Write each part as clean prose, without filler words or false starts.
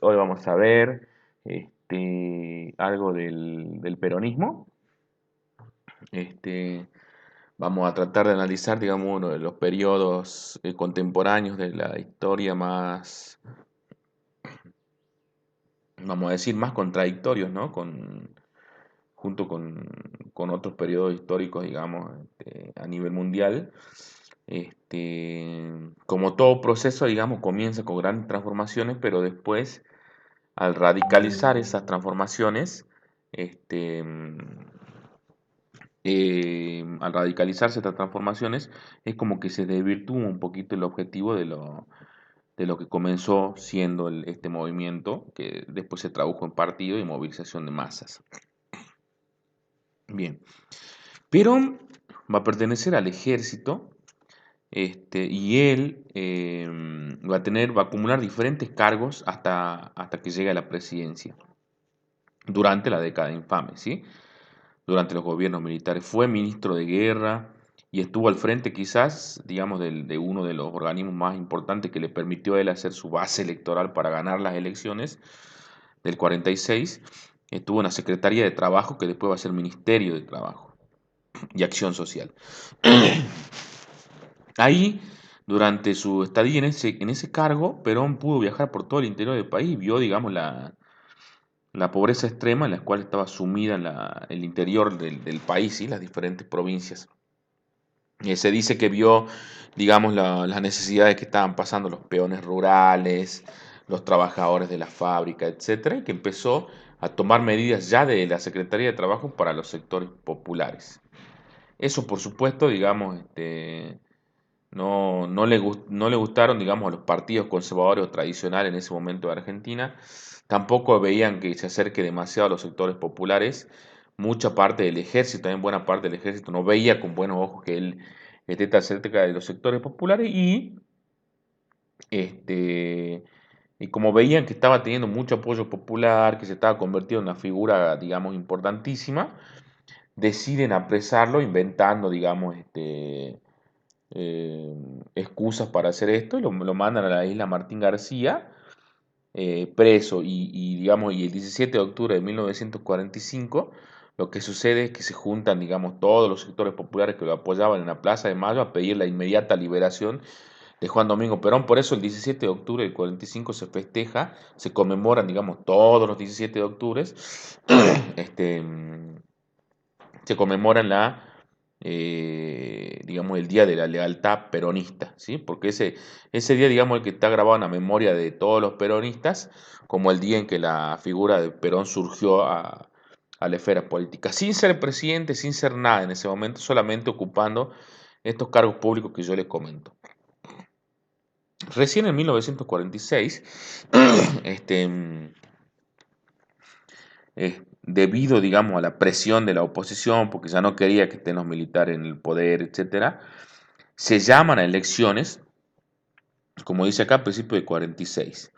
Hoy vamos a ver algo del peronismo. Este, Vamos a tratar de analizar, digamos, uno de los periodos contemporáneos de la historia más, vamos a decir, más contradictorios, ¿no? Junto con otros periodos históricos, digamos, a nivel mundial. Como todo proceso, digamos, comienza con grandes transformaciones, pero después al radicalizar esas transformaciones, este, mm, al radicalizarse estas transformaciones, es como que se desvirtúa un poquito el objetivo de lo que comenzó siendo este movimiento, que después se tradujo en partido y movilización de masas. Bien, Perón va a pertenecer al ejército, y él va a acumular diferentes cargos hasta que llegue a la presidencia durante la década infame, ¿sí? Durante los gobiernos militares. Fue ministro de guerra y estuvo al frente quizás, digamos, de uno de los organismos más importantes que le permitió a él hacer su base electoral para ganar las elecciones del 46. Estuvo en la Secretaría de Trabajo, que después va a ser Ministerio de Trabajo y Acción Social. Ahí, durante su estadía en ese cargo, Perón pudo viajar por todo el interior del país y vio, digamos, la pobreza extrema en la cual estaba sumida el interior del país y las diferentes provincias. Se dice que vio, digamos, las necesidades que estaban pasando los peones rurales, los trabajadores de la fábrica, etcétera, y que empezó a tomar medidas ya de la Secretaría de Trabajo para los sectores populares. Eso, por supuesto, digamos, no le gustaron, digamos, a los partidos conservadores o tradicionales en ese momento de Argentina. Tampoco veían que se acerque demasiado a los sectores populares. Mucha parte del ejército, también buena parte del ejército, no veía con buenos ojos que él esté tan cerca de los sectores populares este, y como veían que estaba teniendo mucho apoyo popular, que se estaba convirtiendo en una figura, digamos, importantísima, deciden apresarlo inventando, digamos, eh, excusas para hacer esto, y lo mandan a la isla Martín García, preso, digamos, y el 17 de octubre de 1945, lo que sucede es que se juntan, digamos, todos los sectores populares que lo apoyaban en la Plaza de Mayo a pedir la inmediata liberación de Juan Domingo Perón. Por eso el 17 de octubre del 45 se festeja, se conmemoran, digamos, todos los 17 de octubre, este, se conmemoran digamos, el Día de la Lealtad Peronista, ¿sí? Porque ese día, digamos, el que está grabado en la memoria de todos los peronistas, como el día en que la figura de Perón surgió a la esfera política, sin ser presidente, sin ser nada en ese momento, solamente ocupando estos cargos públicos que yo les comento. Recién en 1946, este, debido, digamos, a la presión de la oposición, porque ya no quería que estén los militares en el poder, etcétera, se llaman a elecciones, como dice acá, a principios de 46.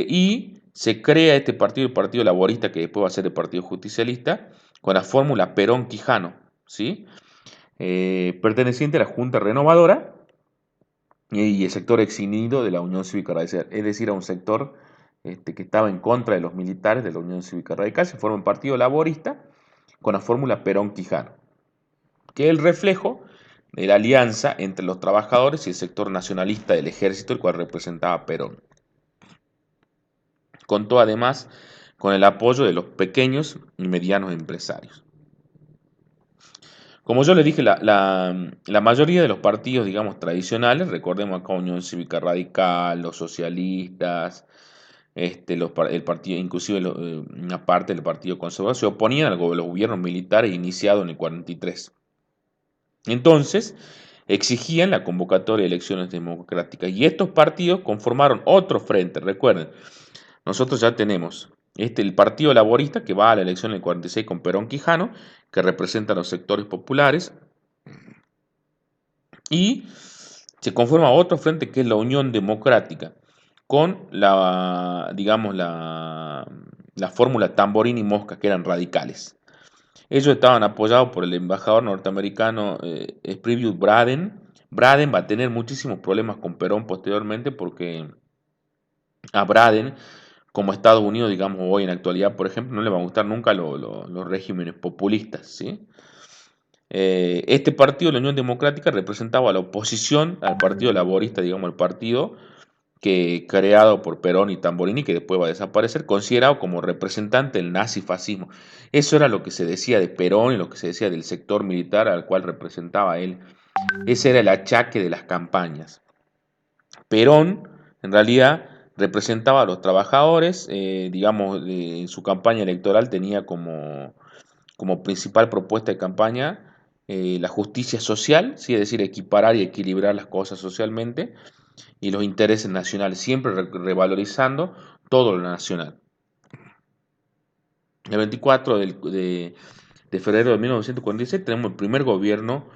Y se crea este partido, el Partido Laborista, que después va a ser el Partido Justicialista, con la fórmula Perón-Quijano, ¿sí? Perteneciente a la Junta Renovadora y el sector eximido de la Unión Cívica Radical, es decir, a un sector que estaba en contra de los militares de la Unión Cívica Radical. Se forma un partido laborista con la fórmula Perón-Quijano, que es el reflejo de la alianza entre los trabajadores y el sector nacionalista del ejército, el cual representaba Perón. Contó además con el apoyo de los pequeños y medianos empresarios. Como yo les dije, la mayoría de los partidos, digamos, tradicionales, recordemos acá Unión Cívica Radical, los socialistas, el partido, inclusive una parte del Partido Conservador, se oponían a los gobiernos militares iniciados en el 43. Entonces, exigían la convocatoria de elecciones democráticas. Y estos partidos conformaron otro frente. Recuerden, nosotros ya tenemos el Partido Laborista, que va a la elección en el 46 con Perón Quijano, que representa a los sectores populares. Y se conforma otro frente que es la Unión Democrática, con digamos, la fórmula Tamborini y Mosca, que eran radicales. Ellos estaban apoyados por el embajador norteamericano Spreeview Braden. Braden va a tener muchísimos problemas con Perón posteriormente porque a Braden como Estados Unidos, digamos, hoy en la actualidad, por ejemplo, no le van a gustar nunca los regímenes populistas, ¿sí? Este partido, la Unión Democrática, representaba a la oposición al Partido Laborista, digamos, el partido que creado por Perón y Tamborini, que después va a desaparecer, considerado como representante del nazifascismo. Eso era lo que se decía de Perón y lo que se decía del sector militar al cual representaba él. Ese era el achaque de las campañas. Perón, en realidad, representaba a los trabajadores, digamos, en su campaña electoral tenía como principal propuesta de campaña la justicia social, ¿sí? Es decir, equiparar y equilibrar las cosas socialmente, y los intereses nacionales, siempre revalorizando todo lo nacional. El 24 de febrero de 1946 tenemos el primer gobierno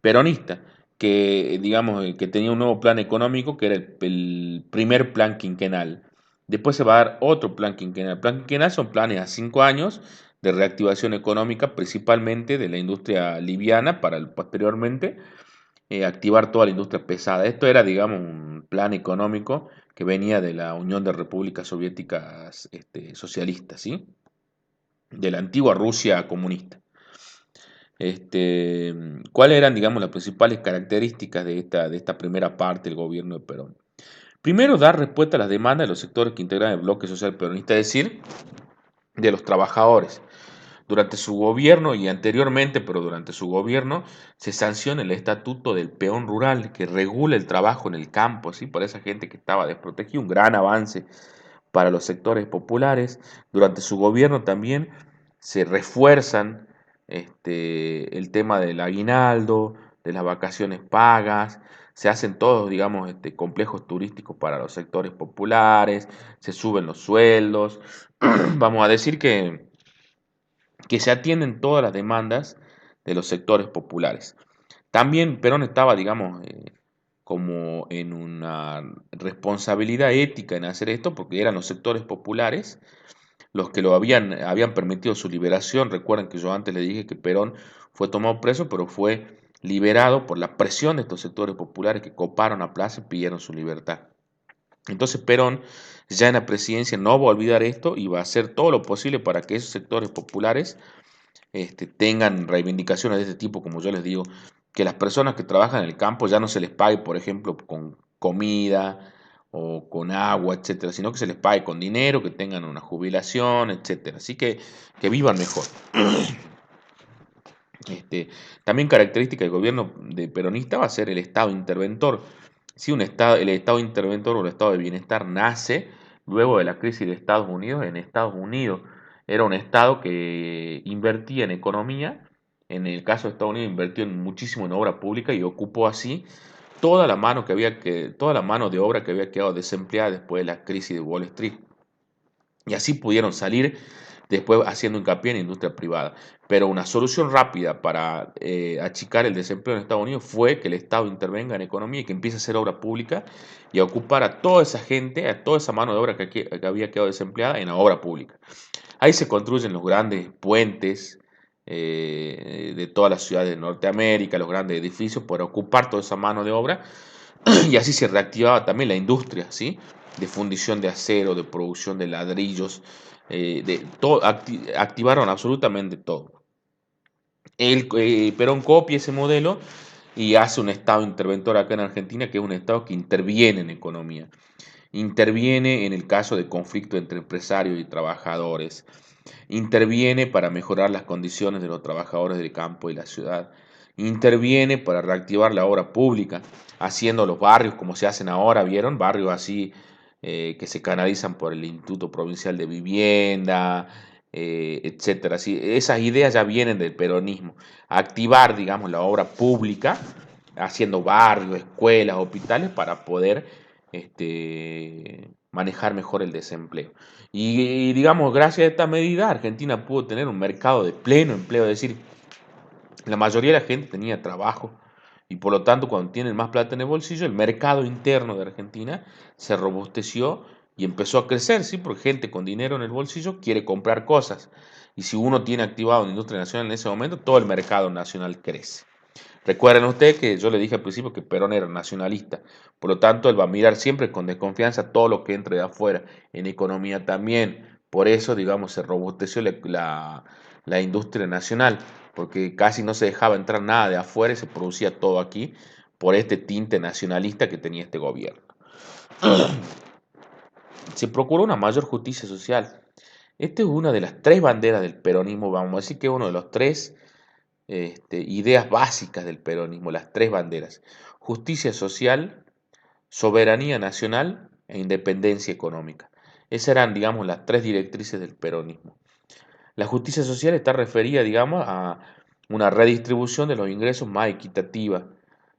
peronista, que digamos que tenía un nuevo plan económico, que era el primer plan quinquenal. Después se va a dar otro plan quinquenal. El plan quinquenal son planes a 5 años de reactivación económica, principalmente de la industria liviana, para posteriormente activar toda la industria pesada. Esto era, digamos, un plan económico que venía de la Unión de Repúblicas Soviéticas socialistas, ¿sí? De la antigua Rusia comunista. ¿Cuáles eran, digamos, las principales características de esta primera parte del gobierno de Perón? Primero, dar respuesta a las demandas de los sectores que integran el bloque social peronista, es decir, de los trabajadores. Durante su gobierno y anteriormente, pero durante su gobierno, se sanciona el estatuto del peón rural que regula el trabajo en el campo, ¿sí? Para esa gente que estaba desprotegida, un gran avance para los sectores populares. Durante su gobierno también se refuerzan el tema del aguinaldo, de las vacaciones pagas, se hacen todos, digamos, complejos turísticos para los sectores populares, se suben los sueldos. Vamos a decir que se atienden todas las demandas de los sectores populares. También Perón estaba, digamos, como en una responsabilidad ética en hacer esto, porque eran los sectores populares los que habían permitido su liberación. Recuerden que yo antes le dije que Perón fue tomado preso, pero fue liberado por la presión de estos sectores populares que coparon la plaza y pidieron su libertad. Entonces Perón, ya en la presidencia, no va a olvidar esto y va a hacer todo lo posible para que esos sectores populares tengan reivindicaciones de este tipo, como yo les digo, que las personas que trabajan en el campo ya no se les pague, por ejemplo, con comida o con agua, etcétera, sino que se les pague con dinero, que tengan una jubilación, etcétera. Así que vivan mejor. También característica del gobierno de peronista va a ser el Estado interventor. Si el Estado interventor o el Estado de bienestar nace luego de la crisis de Estados Unidos, en Estados Unidos era un Estado que invertía en economía, en el caso de Estados Unidos invirtió muchísimo en obra pública y ocupó así toda la mano de obra que había quedado desempleada después de la crisis de Wall Street. Y así pudieron salir después haciendo hincapié en la industria privada. Pero una solución rápida para achicar el desempleo en Estados Unidos fue que el Estado intervenga en economía y que empiece a hacer obra pública y a ocupar a toda esa gente, a toda esa mano de obra que había quedado desempleada en la obra pública. Ahí se construyen los grandes puentes de todas las ciudades de Norteamérica, los grandes edificios, para ocupar toda esa mano de obra y así se reactivaba también la industria, ¿sí? De fundición de acero, de producción de ladrillos, activaron absolutamente todo. Perón copia ese modelo y hace un Estado interventor acá en Argentina, que es un Estado que interviene en economía, interviene en el caso de conflicto entre empresarios y trabajadores, interviene para mejorar las condiciones de los trabajadores del campo y la ciudad, interviene para reactivar la obra pública, haciendo los barrios como se hacen ahora, ¿vieron? Barrios así que se canalizan por el Instituto Provincial de Vivienda, etcétera. Así, esas ideas ya vienen del peronismo. Activar, digamos, la obra pública, haciendo barrios, escuelas, hospitales, para poder manejar mejor el desempleo. Y, digamos, gracias a esta medida, Argentina pudo tener un mercado de pleno empleo, es decir, la mayoría de la gente tenía trabajo y por lo tanto cuando tienen más plata en el bolsillo, el mercado interno de Argentina se robusteció y empezó a crecer, ¿sí? Porque gente con dinero en el bolsillo quiere comprar cosas. Y si uno tiene activado una industria nacional en ese momento, todo el mercado nacional crece. Recuerden ustedes que yo le dije al principio que Perón era nacionalista, por lo tanto él va a mirar siempre con desconfianza todo lo que entre de afuera, en economía también. Por eso, digamos, se robusteció la industria nacional, porque casi no se dejaba entrar nada de afuera y se producía todo aquí por este tinte nacionalista que tenía este gobierno. Se procuró una mayor justicia social. Esta es una de las tres banderas del peronismo, vamos a decir que es uno de los tres ideas básicas del peronismo, las tres banderas: justicia social, soberanía nacional e independencia económica. Esas eran, digamos, las tres directrices del peronismo. La justicia social está referida, digamos, a una redistribución de los ingresos más equitativa,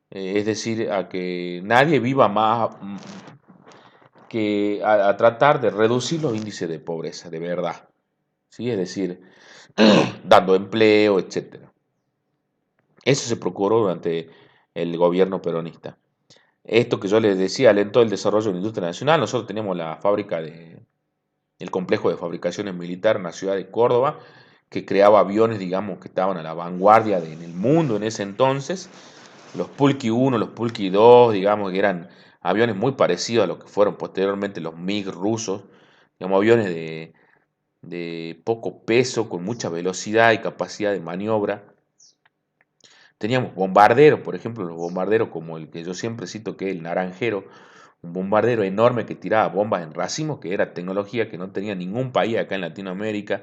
es decir, a que nadie viva más, que a tratar de reducir los índices de pobreza, de verdad, ¿sí? Es decir, dando empleo, etcétera. Eso se procuró durante el gobierno peronista. Esto que yo les decía alentó el desarrollo de la industria nacional. Nosotros teníamos el complejo de fabricaciones militar en la ciudad de Córdoba, que creaba aviones, digamos, que estaban a la vanguardia en el mundo en ese entonces. Los Pulki 1, los Pulki 2, digamos, que eran aviones muy parecidos a lo que fueron posteriormente los MiG rusos, digamos, aviones de poco peso, con mucha velocidad y capacidad de maniobra. Teníamos bombarderos, por ejemplo, los bombarderos como el que yo siempre cito, que es el Naranjero, un bombardero enorme que tiraba bombas en racimos, que era tecnología que no tenía ningún país acá en Latinoamérica.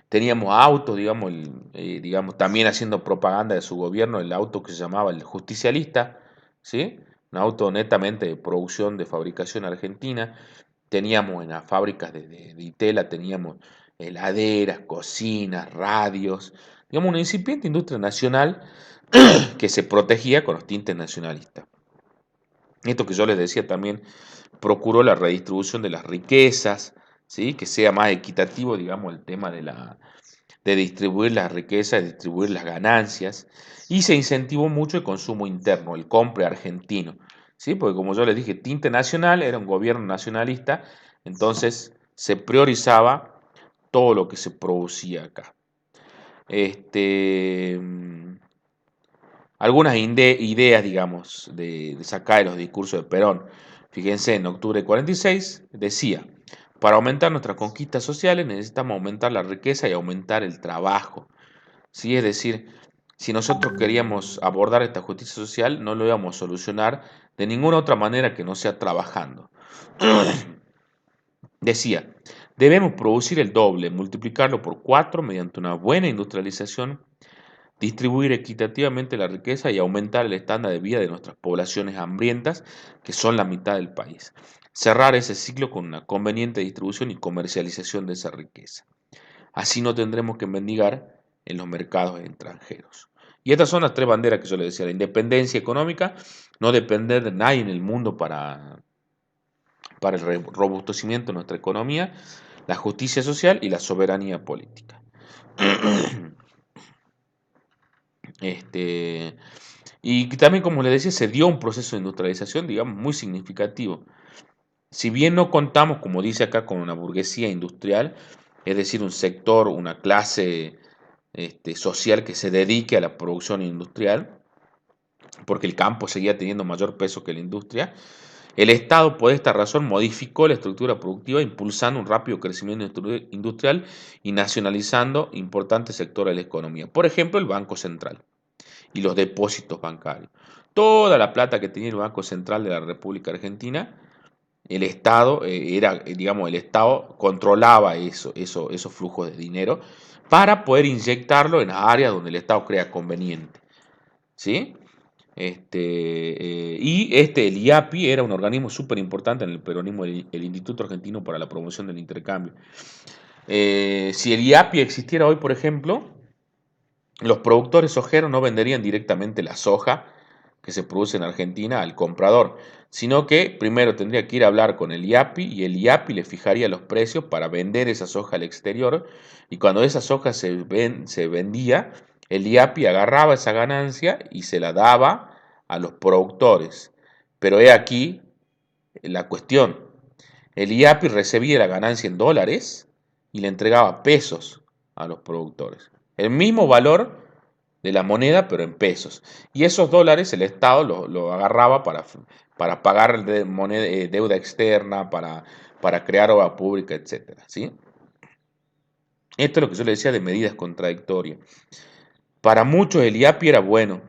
Teníamos autos, digamos, digamos, también haciendo propaganda de su gobierno, el auto que se llamaba el Justicialista, ¿sí? Un auto netamente de producción, de fabricación argentina. Teníamos en las fábricas de Itela, teníamos heladeras, cocinas, radios, digamos, una incipiente industria nacional que se protegía con los tintes nacionalistas. Esto que yo les decía también procuró la redistribución de las riquezas, ¿sí? Que sea más equitativo, digamos, el tema de distribuir las riquezas, de distribuir las ganancias, y se incentivó mucho el consumo interno, el compre argentino, ¿sí? Porque como yo les dije, tinte nacional, era un gobierno nacionalista, entonces se priorizaba todo lo que se producía acá. Este, mm, Algunas ideas, digamos, de sacar de los discursos de Perón. Fíjense, en octubre de 46 decía: para aumentar nuestras conquistas sociales necesitamos aumentar la riqueza y aumentar el trabajo. ¿Sí? Es decir, si nosotros queríamos abordar esta justicia social, no lo íbamos a solucionar de ninguna otra manera que no sea trabajando. Decía: debemos producir el doble, multiplicarlo por 4 mediante una buena industrialización, distribuir equitativamente la riqueza y aumentar el estándar de vida de nuestras poblaciones hambrientas, que son la mitad del país. Cerrar ese ciclo con una conveniente distribución y comercialización de esa riqueza. Así no tendremos que mendigar en los mercados extranjeros. Y estas son las tres banderas que yo le decía: la independencia económica, no depender de nadie en el mundo para el robustecimiento de nuestra economía, la justicia social y la soberanía política. Este, y también, como les decía, se dio un proceso de industrialización, digamos, muy significativo. Si bien no contamos, como dice acá, con una burguesía industrial, es decir, un sector, una clase social que se dedique a la producción industrial, porque el campo seguía teniendo mayor peso que la industria, el Estado, por esta razón, modificó la estructura productiva, impulsando un rápido crecimiento industrial y nacionalizando importantes sectores de la economía. Por ejemplo, el Banco Central y los depósitos bancarios. Toda la plata que tenía el Banco Central de la República Argentina, el Estado digamos, el Estado controlaba esos flujos de dinero para poder inyectarlo en las áreas donde el Estado crea conveniente, ¿sí? El IAPI era un organismo súper importante en el peronismo, el Instituto Argentino para la Promoción del Intercambio. Si el IAPI existiera hoy, por ejemplo, los productores sojeros no venderían directamente la soja que se produce en Argentina al comprador, sino que primero tendría que ir a hablar con el IAPI y el IAPI le fijaría los precios para vender esa soja al exterior, y cuando esa soja se vendía, el IAPI agarraba esa ganancia y se la daba a los productores. Pero he aquí la cuestión: el IAPI recibía la ganancia en dólares y le entregaba pesos a los productores. El mismo valor de la moneda, pero en pesos. Y esos dólares el Estado lo agarraba para pagar deuda externa, para crear obra pública, etcétera, ¿sí? Esto es lo que yo le decía de medidas contradictorias. Para muchos el IAPI era bueno,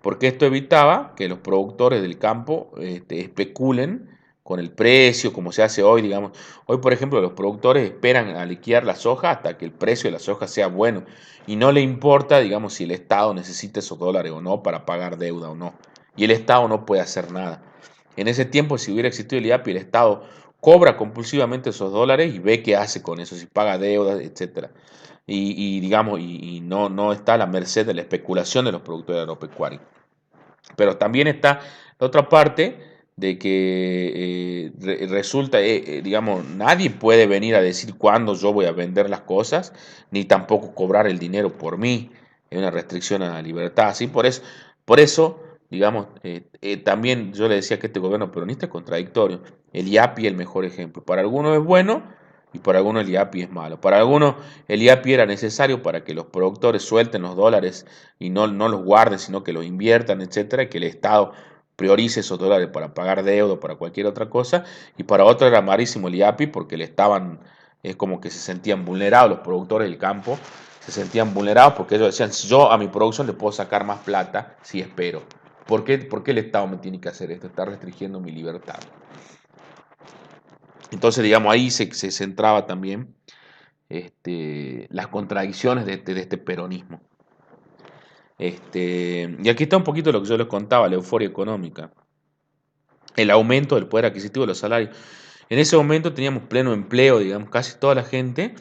porque esto evitaba que los productores del campo especulen con el precio, como se hace hoy, digamos. Hoy, por ejemplo, los productores esperan a liquidar la soja hasta que el precio de la soja sea bueno y no le importa, digamos, si el Estado necesita esos dólares o no para pagar deuda o no. Y el Estado no puede hacer nada. En ese tiempo, si hubiera existido el IAPI, el Estado cobra compulsivamente esos dólares y ve qué hace con eso, si paga deudas, etcétera. Digamos, y no está a la merced de la especulación de los productores agropecuarios. Pero también está la otra parte de que resulta, digamos, nadie puede venir a decir cuándo yo voy a vender las cosas, ni tampoco cobrar el dinero por mí. Es una restricción a la libertad. ¿Sí? Por eso digamos, también yo le decía que este gobierno peronista es contradictorio. El IAPI es el mejor ejemplo. Para algunos es bueno y para algunos el IAPI es malo. Para algunos el IAPI era necesario para que los productores suelten los dólares y no los guarden, sino que los inviertan, etcétera, y que el Estado priorice esos dólares para pagar deuda o para cualquier otra cosa. Y para otros era malísimo el IAPI porque es como que se sentían vulnerados los productores del campo, se sentían vulnerados porque ellos decían, si yo a mi producción le puedo sacar más plata si espero. ¿Por qué el Estado me tiene que hacer esto? Está restringiendo mi libertad. Entonces, digamos, ahí se centraba también las contradicciones de este peronismo. Y aquí está un poquito lo que yo les contaba, la euforia económica, el aumento del poder adquisitivo de los salarios. En ese momento teníamos pleno empleo, digamos, casi toda la gente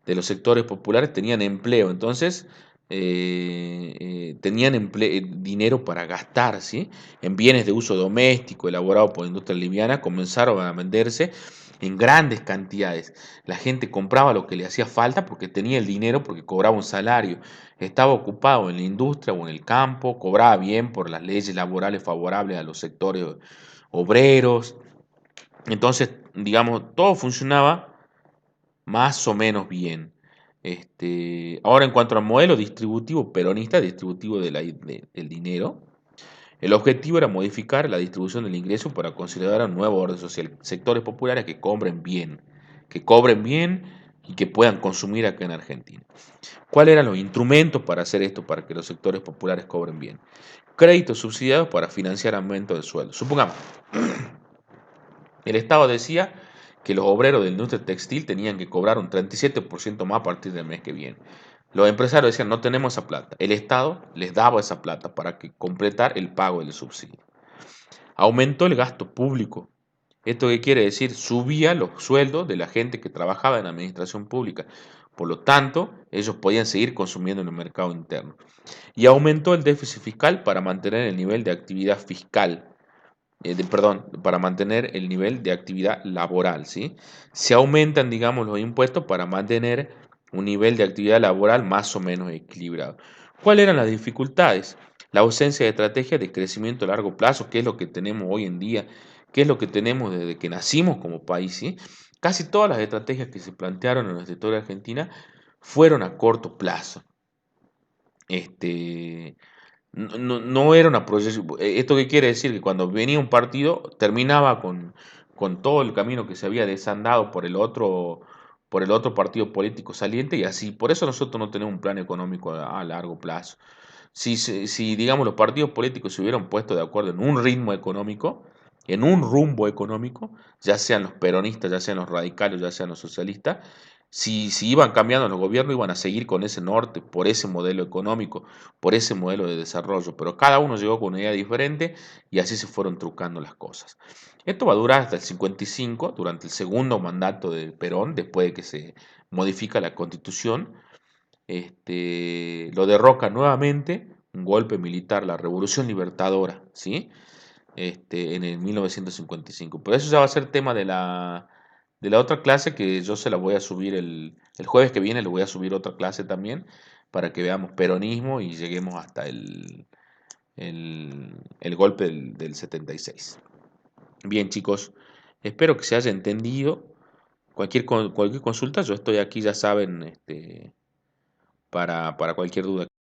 de los sectores populares tenían empleo, entonces tenían dinero para gastar, ¿sí? En bienes de uso doméstico elaborados por industria liviana comenzaron a venderse en grandes cantidades. La gente compraba lo que le hacía falta porque tenía el dinero, porque cobraba un salario, estaba ocupado en la industria o en el campo, cobraba bien por las leyes laborales favorables a los sectores obreros. Entonces, digamos, todo funcionaba más o menos bien. Ahora, en cuanto al modelo distributivo peronista, distributivo del dinero, el objetivo era modificar la distribución del ingreso para considerar un nuevo orden social. Sectores populares que cobren bien y que puedan consumir acá en Argentina. ¿Cuáles eran los instrumentos para hacer esto, para que los sectores populares cobren bien? Créditos subsidiados para financiar aumento de sueldo. Supongamos, el Estado decía que los obreros de la industria textil tenían que cobrar un 37% más a partir del mes que viene. Los empresarios decían, no tenemos esa plata. El Estado les daba esa plata para completar el pago del subsidio. Aumentó el gasto público. ¿Esto qué quiere decir? Subía los sueldos de la gente que trabajaba en la administración pública. Por lo tanto, ellos podían seguir consumiendo en el mercado interno. Y aumentó el déficit fiscal para mantener el nivel de actividad fiscal perdón, para mantener el nivel de actividad laboral, ¿sí? Se aumentan, digamos, los impuestos para mantener un nivel de actividad laboral más o menos equilibrado. ¿Cuáles eran las dificultades? La ausencia de estrategias de crecimiento a largo plazo, que es lo que tenemos hoy en día, que es lo que tenemos desde que nacimos como país, ¿sí? Casi todas las estrategias que se plantearon en nuestra historia argentina fueron a corto plazo. No era una proyección. ¿Esto qué quiere decir? Que cuando venía un partido terminaba con todo el camino que se había desandado por el otro partido político saliente y así. Por eso nosotros no tenemos un plan económico a largo plazo. Si, digamos, los partidos políticos se hubieran puesto de acuerdo en un ritmo económico, en un rumbo económico, ya sean los peronistas, ya sean los radicales, ya sean los socialistas, si iban cambiando los gobiernos, iban a seguir con ese norte, por ese modelo económico, por ese modelo de desarrollo, pero cada uno llegó con una idea diferente y así se fueron trucando las cosas. Esto va a durar hasta el 55, durante el segundo mandato de Perón, después de que se modifica la constitución, lo derroca nuevamente un golpe militar, la Revolución Libertadora, ¿sí? En el 1955. Pero eso ya va a ser tema de la otra clase que yo se la voy a subir el jueves que viene, le voy a subir otra clase también para que veamos peronismo y lleguemos hasta el golpe del 76. Bien, chicos, espero que se haya entendido. Cualquier consulta, yo estoy aquí, ya saben, para cualquier duda.